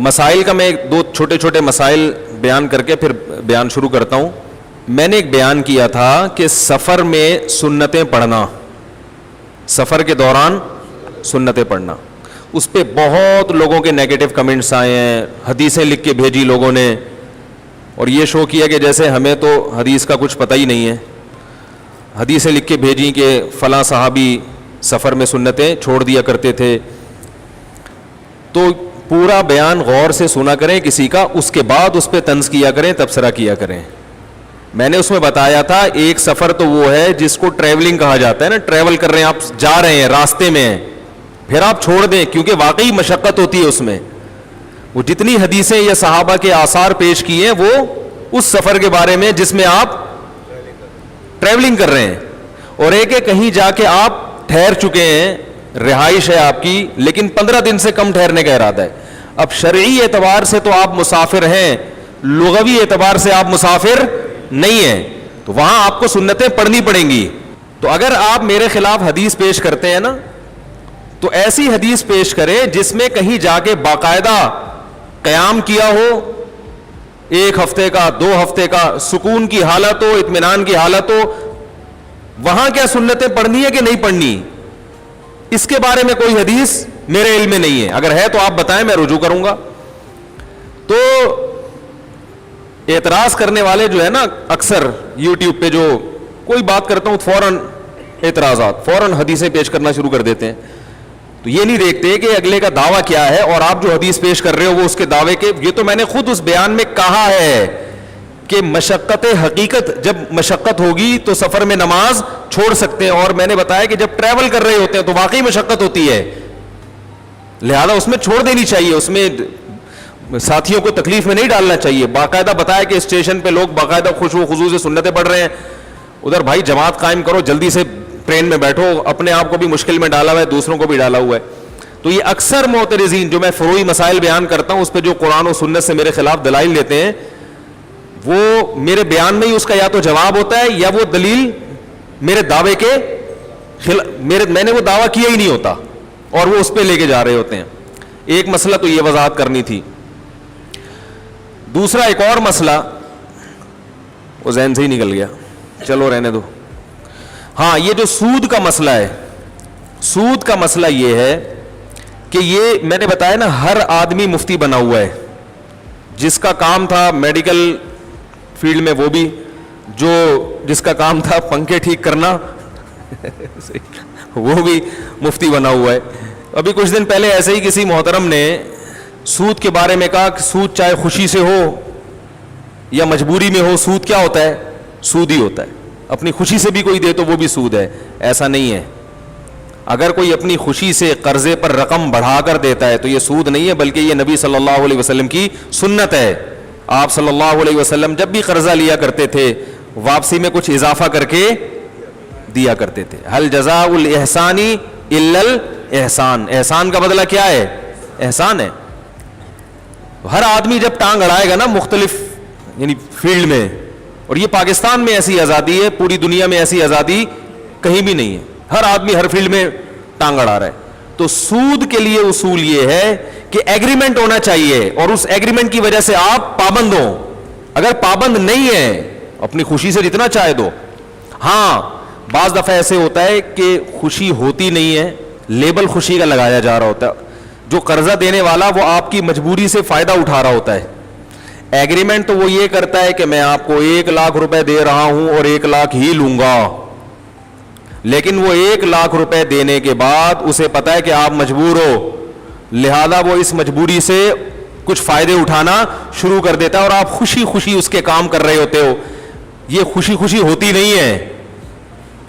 مسائل کا میں دو چھوٹے چھوٹے مسائل بیان کر کے پھر بیان شروع کرتا ہوں. میں نے ایک بیان کیا تھا کہ سفر میں سنتیں پڑھنا, سفر کے دوران سنتیں پڑھنا, اس پہ بہت لوگوں کے نیگیٹو کمنٹس آئے ہیں, حدیثیں لکھ کے بھیجی لوگوں نے, اور یہ شو کیا کہ جیسے ہمیں تو حدیث کا کچھ پتہ ہی نہیں ہے. حدیثیں لکھ کے بھیجی کہ فلاں صحابی سفر میں سنتیں چھوڑ دیا کرتے تھے. تو پورا بیان غور سے سنا کریں کسی کا, اس کے بعد اس پہ طنز کیا کریں, تبصرہ کیا کریں. میں نے اس میں بتایا تھا ایک سفر تو وہ ہے جس کو ٹریولنگ کہا جاتا ہے نا, ٹریول کر رہے ہیں, آپ جا رہے ہیں, راستے میں ہیں, پھر آپ چھوڑ دیں کیونکہ واقعی مشقت ہوتی ہے اس میں. وہ جتنی حدیثیں یا صحابہ کے آثار پیش کیے ہیں وہ اس سفر کے بارے میں جس میں آپ ٹریولنگ کر رہے ہیں, اور ایک کہیں جا کے آپ ٹھہر چکے ہیں, رہائش ہے آپ کی, لیکن 15 دن سے کم ٹھہرنے کا ارادہ ہے. اب شرعی اعتبار سے تو آپ مسافر ہیں, لغوی اعتبار سے آپ مسافر نہیں ہیں, تو وہاں آپ کو سنتیں پڑھنی پڑیں گی. تو اگر آپ میرے خلاف حدیث پیش کرتے ہیں نا, تو ایسی حدیث پیش کریں جس میں کہیں جا کے باقاعدہ قیام کیا ہو, 1 ہفتے کا 2 ہفتے کا, سکون کی حالت ہو, اطمینان کی حالت ہو. وہاں کیا سنتیں پڑھنی ہے کہ نہیں پڑھنی, اس کے بارے میں کوئی حدیث میرے علم میں نہیں ہے. اگر ہے تو آپ بتائیں, میں رجوع کروں گا. تو اعتراض کرنے والے جو ہے نا, اکثر یوٹیوب پہ جو کوئی بات کرتا ہوں فوراً اعتراضات, فوراً حدیثیں پیش کرنا شروع کر دیتے ہیں. تو یہ نہیں دیکھتے کہ اگلے کا دعویٰ کیا ہے, اور آپ جو حدیث پیش کر رہے ہو وہ اس کے دعوے کے. یہ تو میں نے خود اس بیان میں کہا ہے کہ مشقت حقیقت, جب مشقت ہوگی تو سفر میں نماز چھوڑ سکتے ہیں. اور میں نے بتایا کہ جب ٹریول کر رہے ہوتے ہیں تو واقعی مشقت ہوتی ہے, لہذا اس میں چھوڑ دینی چاہیے, اس میں ساتھیوں کو تکلیف میں نہیں ڈالنا چاہیے. باقاعدہ بتایا کہ اسٹیشن پہ لوگ باقاعدہ خشوع و خضوع سے سنتیں پڑھ رہے ہیں, ادھر بھائی جماعت قائم کرو, جلدی سے ٹرین میں بیٹھو, اپنے آپ کو بھی مشکل میں ڈالا ہوا ہے, دوسروں کو بھی ڈالا ہوا ہے. تو یہ اکثر معترضین جو میں فروعی مسائل بیان کرتا ہوں اس پہ جو قرآن و سنت سے میرے خلاف دلائل لیتے ہیں, وہ میرے بیان میں ہی اس کا یا تو جواب ہوتا ہے یا وہ دلیل میرے دعوے کے میں نے وہ دعویٰ کیا ہی نہیں ہوتا, اور وہ اس پہ لے کے جا رہے ہوتے ہیں. ایک مسئلہ تو یہ وضاحت کرنی تھی. دوسرا ایک اور مسئلہ وہ ذہن سے ہی نکل گیا, چلو رہنے دو. ہاں, یہ جو سود کا مسئلہ ہے, سود کا مسئلہ یہ ہے کہ یہ میں نے بتایا نا, ہر آدمی مفتی بنا ہوا ہے. جس کا کام تھا میڈیکل فیلڈ میں وہ بھی, جو جس کا کام تھا پنکھے ٹھیک کرنا وہ بھی مفتی بنا ہوا ہے. ابھی کچھ دن پہلے ایسے ہی کسی محترم نے سود کے بارے میں کہا کہ سود چاہے خوشی سے ہو یا مجبوری میں ہو, سود کیا ہوتا ہے, سود ہی ہوتا ہے. اپنی خوشی سے بھی کوئی دے تو وہ بھی سود ہے. ایسا نہیں ہے. اگر کوئی اپنی خوشی سے قرضے پر رقم بڑھا کر دیتا ہے تو یہ سود نہیں ہے, بلکہ یہ نبی صلی اللہ علیہ وسلم کی سنت ہے. آپ صلی اللہ علیہ وسلم جب بھی قرضہ لیا کرتے تھے واپسی میں کچھ اضافہ کر کے دیا کرتے تھے. هل جزاء الاحسان الا الاحسان, احسان کا بدلہ کیا ہے, احسان ہے. ہر آدمی جب ٹانگ اڑائے گا نا مختلف یعنی فیلڈ میں, اور یہ پاکستان میں ایسی آزادی ہے, پوری دنیا میں ایسی آزادی کہیں بھی نہیں ہے, ہر آدمی ہر فیلڈ میں ٹانگ اڑا رہا ہے. تو سود کے لیے اصول یہ ہے کہ ایگریمنٹ ہونا چاہیے, اور اس ایگریمنٹ کی وجہ سے آپ پابند ہوں. اگر پابند نہیں ہے اپنی خوشی سے جتنا چاہے دو. ہاں, بعض دفعہ ایسے ہوتا ہے کہ خوشی ہوتی نہیں ہے, لیبل خوشی کا لگایا جا رہا ہوتا ہے. جو قرضہ دینے والا وہ آپ کی مجبوری سے فائدہ اٹھا رہا ہوتا ہے. ایگریمنٹ تو وہ یہ کرتا ہے کہ میں آپ کو 1 لاکھ روپے دے رہا ہوں اور 1 لاکھ ہی لوں گا, لیکن وہ 1 لاکھ روپے دینے کے بعد اسے پتا ہے کہ آپ مجبور ہو, لہذا وہ اس مجبوری سے کچھ فائدے اٹھانا شروع کر دیتا ہے, اور آپ خوشی خوشی اس کے کام کر رہے ہوتے ہو. یہ خوشی خوشی ہوتی نہیں ہے.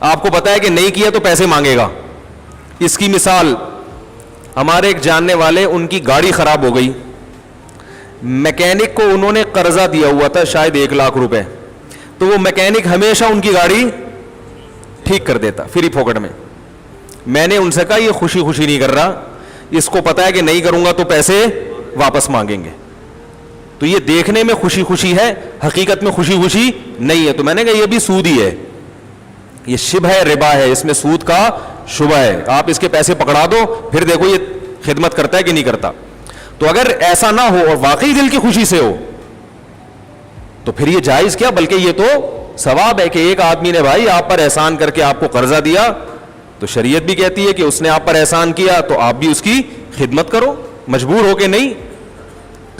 آپ کو پتا ہے کہ نہیں کیا تو پیسے مانگے گا. اس کی مثال, ہمارے ایک جاننے والے, ان کی گاڑی خراب ہو گئی, میکینک کو انہوں نے قرضہ دیا ہوا تھا شاید 1 لاکھ روپے, تو وہ میکینک ہمیشہ ان کی گاڑی ٹھیک کر دیتا فری پھوکٹ میں. میں نے ان سے کہا یہ خوشی خوشی نہیں کر رہا, اس کو پتا ہے کہ نہیں کروں گا تو پیسے واپس مانگیں گے. تو یہ دیکھنے میں خوشی خوشی ہے, حقیقت میں خوشی خوشی نہیں ہے. تو میں نے کہا یہ بھی سود ہی ہے, یہ شبہ ربا ہے, اس میں سود کا شبہ ہے. آپ اس کے پیسے پکڑا دو, پھر دیکھو یہ خدمت کرتا ہے کہ نہیں کرتا. تو اگر ایسا نہ ہو اور واقعی دل کی خوشی سے ہو تو پھر یہ جائز کیا بلکہ یہ تو ثواب ہے کہ ایک آدمی نے بھائی آپ پر احسان کر کے آپ کو قرضہ دیا تو شریعت بھی کہتی ہے کہ اس نے آپ پر احسان کیا تو آپ بھی اس کی خدمت کرو, مجبور ہو کے نہیں,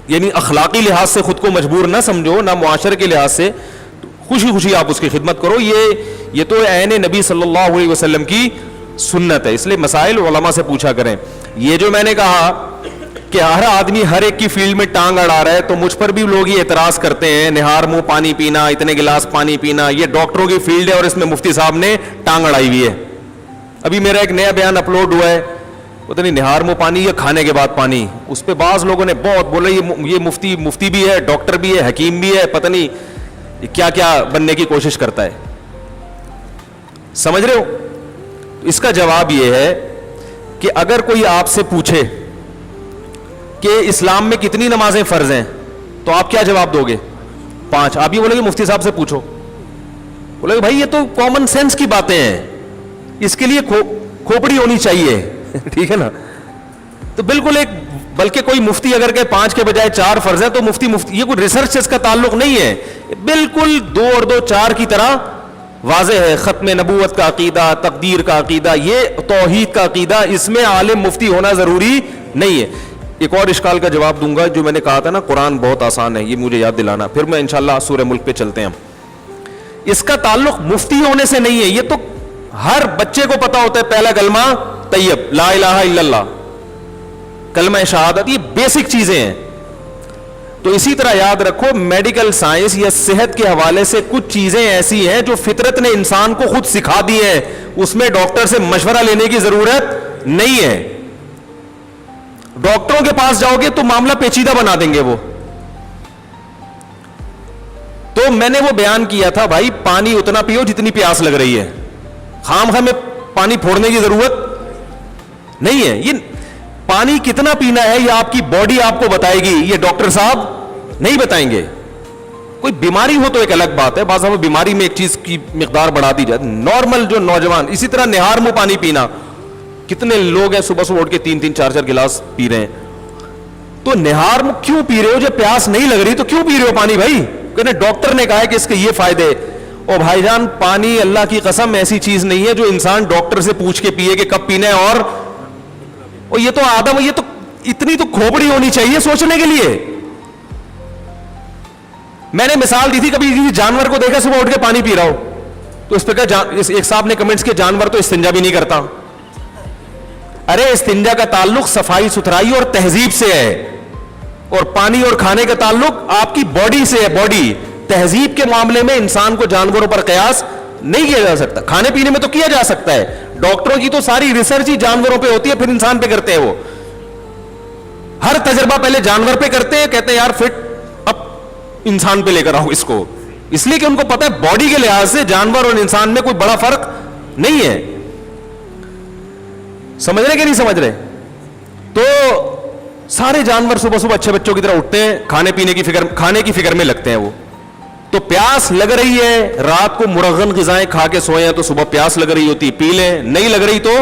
یعنی اخلاقی لحاظ سے خود کو مجبور نہ سمجھو, نہ معاشرے کے لحاظ سے, خوشی خوشی آپ اس کی خدمت کرو. یہ تو عین نبی صلی اللہ علیہ وسلم کی سنت ہے. اس لیے مسائل علماء سے پوچھا کریں. یہ جو میں نے کہا کہ ہر آدمی ہر ایک کی فیلڈ میں ٹانگ اڑا رہا ہے, تو مجھ پر بھی لوگ یہ اعتراض کرتے ہیں نہار منہ پانی پینا, اتنے گلاس پانی پینا, یہ ڈاکٹروں کی فیلڈ ہے اور اس میں مفتی صاحب نے ٹانگ اڑائی ہوئی ہے. ابھی میرا ایک نیا بیان اپلوڈ ہوا ہے, پتہ نہیں نہار منہ پانی یا کھانے کے بعد پانی, اس پہ بعض لوگوں نے بہت بولا یہ مفتی بھی ہے, ڈاکٹر بھی ہے, حکیم بھی ہے, پتہ نہیں کیا کیا بننے کی کوشش کرتا ہے. سمجھ رہے ہو؟ اس کا جواب یہ ہے کہ اگر کوئی آپ سے پوچھے کہ اسلام میں کتنی نمازیں فرض ہیں تو آپ کیا جواب دو گے؟ 5. آپ یہ بولے کہ مفتی صاحب سے پوچھو. بولے کہ بھائی یہ تو کامن سینس کی باتیں ہیں, اس کے لیے کھوپڑی ہونی چاہیے. ٹھیک ہے نا؟ تو بالکل ایک, بلکہ کوئی مفتی اگر کہ 5 کے بجائے 4 فرض ہے تو مفتی یہ کوئی ریسرچ اس کا تعلق نہیں ہے, بالکل 2 اور 2 4 کی طرح واضح ہے. ختم نبوت کا عقیدہ, تقدیر کا عقیدہ, یہ توحید کا عقیدہ, اس میں عالم مفتی ہونا ضروری نہیں ہے. ایک اور اشکال کا جواب دوں گا, جو میں نے کہا تھا نا قرآن بہت آسان ہے, یہ مجھے یاد دلانا, پھر میں انشاءاللہ سورہ ملک پہ چلتے ہیں. اس کا تعلق مفتی ہونے سے نہیں ہے, یہ تو ہر بچے کو پتا ہوتا ہے. پہلا کلمہ طیب, لا الہ الا اللہ, کلمہ شہادت, یہ بیسک چیزیں ہیں. تو اسی طرح یاد رکھو میڈیکل سائنس یا صحت کے حوالے سے کچھ چیزیں ایسی ہیں جو فطرت نے انسان کو خود سکھا دی ہیں, اس میں ڈاکٹر سے مشورہ لینے کی ضرورت نہیں ہے. ڈاکٹروں کے پاس جاؤ گے تو معاملہ پیچیدہ بنا دیں گے وہ. تو میں نے وہ بیان کیا تھا بھائی پانی اتنا پیو جتنی پیاس لگ رہی ہے, خام خواہ میں پانی پھوڑنے کی ضرورت نہیں ہے. یہ پانی کتنا پینا ہے یہ آپ کی باڈی آپ کو بتائے گی, یہ ڈاکٹر صاحب نہیں بتائیں گے. کوئی بیماری ہو تو ایک الگ بات ہے, بعض دفعہ بیماری میں ایک چیز کی مقدار بڑھا دی جاتی. نارمل جو نوجوان, اسی طرح نہار منہ پانی پینا, کتنے لوگ ہیں صبح صبح اٹھ کے 3 4 گلاس پی رہے ہیں. تو نہار منہ کیوں پی رہے ہو؟ جب پیاس نہیں لگ رہی تو کیوں پی رہے ہو پانی بھائی؟ کہنے ڈاکٹر نے کہا ہے کہ اس کے یہ فائدے. او بھائی جان, پانی اللہ کی قسم ایسی چیز نہیں ہے جو انسان ڈاکٹر سے پوچھ کے پیے کہ کب پینا ہے. اور یہ تو آدم, یہ تو اتنی تو کھوپڑی ہونی چاہیے سوچنے کے لیے. میں نے مثال دی تھی, کبھی کسی جانور کو دیکھا صبح اٹھ کے پانی پی رہا ہو تو اس پہ ایک صاحب نے کمنٹس کے جانور تو استنجا بھی نہیں کرتا. ارے استنجا کا تعلق صفائی ستھرائی اور تہذیب سے ہے, اور پانی اور کھانے کا تعلق آپ کی باڈی سے ہے. باڈی تہذیب کے معاملے میں انسان کو جانوروں پر قیاس نہیں کیا جا سکتا. کھانے پینے میں تو کیا جا سکتا ہے, ڈاکٹروں کی تو ساری ریسرچ ہی جانوروں پہ ہوتی ہے, پھر انسان پہ کرتے ہیں. وہ ہر تجربہ پہلے جانور پہ کرتے ہیں, کہتے ہیں یار فٹ اب انسان پہ لے کر آؤ اس کو, اس لیے کہ ان کو پتا ہے باڈی کے لحاظ سے جانور اور انسان میں کوئی بڑا فرق نہیں ہے. سمجھ رہے کہ نہیں سمجھ رہے؟ تو سارے جانور صبح صبح اچھے بچوں کی طرح اٹھتے ہیں, کھانے کی فکر میں لگتے ہیں. وہ تو پیاس لگ رہی ہے, رات کو مرغن غذائیں کھا کے سوئے ہیں تو صبح پیاس لگ رہی ہوتی, پی لیں, نہیں لگ رہی تو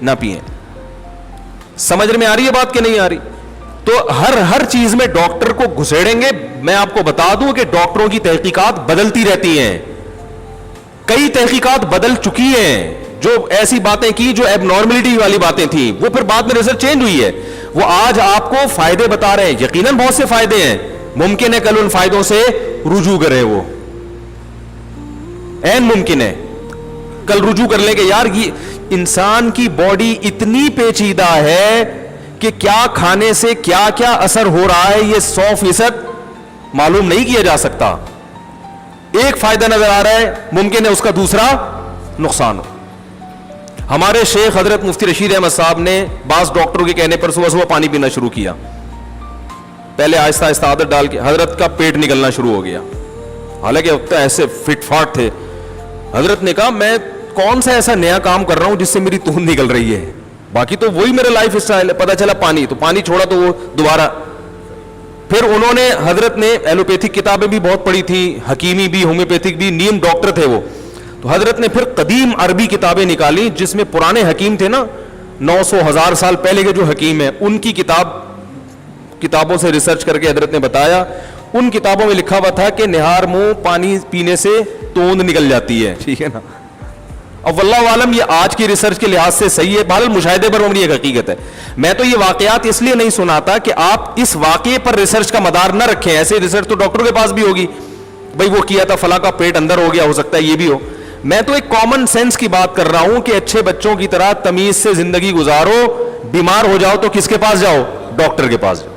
نہ پئیں. سمجھ میں آ رہی ہے بات کہ نہیں آ رہی؟ تو ہر چیز میں ڈاکٹر کو گھسیڑیں گے. میں آپ کو بتا دوں کہ ڈاکٹروں کی تحقیقات بدلتی رہتی ہیں, کئی تحقیقات بدل چکی ہیں. جو ایسی باتیں کی جو ایب نارملٹی والی باتیں تھیں وہ پھر بعد میں ریزلٹ چینج ہوئی ہے, وہ آج آپ کو فائدے بتا رہے ہیں. یقیناً بہت سے فائدے ہیں, ممکن ہے کل ان فائدوں سے رجوع کریں, وہ این ممکن ہے کل رجوع کر لیں کہ یار یہ انسان کی باڈی اتنی پیچیدہ ہے کہ کیا کھانے سے کیا کیا اثر ہو رہا ہے یہ 100% معلوم نہیں کیا جا سکتا. ایک فائدہ نظر آ رہا ہے, ممکن ہے اس کا دوسرا نقصان ہو. ہمارے شیخ حضرت مفتی رشید احمد صاحب نے بعض ڈاکٹروں کے کہنے پر صبح صبح پانی پینا شروع کیا. پہلے آہستہ آہستہ عادت ڈال کے حضرت کا پیٹ نکلنا شروع ہو گیا, حالانکہ ایسے فٹ فاٹ تھے. حضرت نے کہا میں کون سا ایسا نیا کام کر رہا ہوں جس سے میری توند نکل رہی ہے, باقی تو وہی میرا لائف اسٹائل ہے. پتا چلا پانی چھوڑا تو وہ دوبارہ. پھر انہوں نے, حضرت نے ایلوپیتھک کتابیں بھی بہت پڑھی تھی, حکیمی بھی, ہومیوپیتھک بھی, نیم ڈاکٹر تھے وہ. تو حضرت نے پھر قدیم عربی کتابیں نکالی جس میں پرانے حکیم تھے نا, 900 1000 سال پہلے کے جو حکیم ہیں ان کی کتاب کتابوں سے ریسرچ کر کے حضرت نے بتایا, ان کتابوں میں لکھا ہوا تھا کہ نہار منہ پانی پینے سے توند نکل جاتی ہے, ٹھیک ہے نا. اب واللہ عالم یہ آج کی ریسرچ کے لحاظ سے صحیح ہے, بہرحال مشاہدے پر مبنی ایک حقیقت ہے. میں تو یہ واقعات اس لیے نہیں سناتا کہ آپ اس واقعے پر ریسرچ کا مدار نہ رکھیں, ایسے ریسرچ تو ڈاکٹر کے پاس بھی ہوگی, بھائی وہ کیا تھا فلاں کا پیٹ اندر ہو گیا, ہو سکتا ہے یہ بھی ہو. میں تو ایک کامن سینس کی بات کر رہا ہوں کہ اچھے بچوں کی طرح تمیز سے زندگی گزارو, بیمار ہو جاؤ تو کس کے پاس جاؤ, ڈاکٹر کے پاس جاؤ.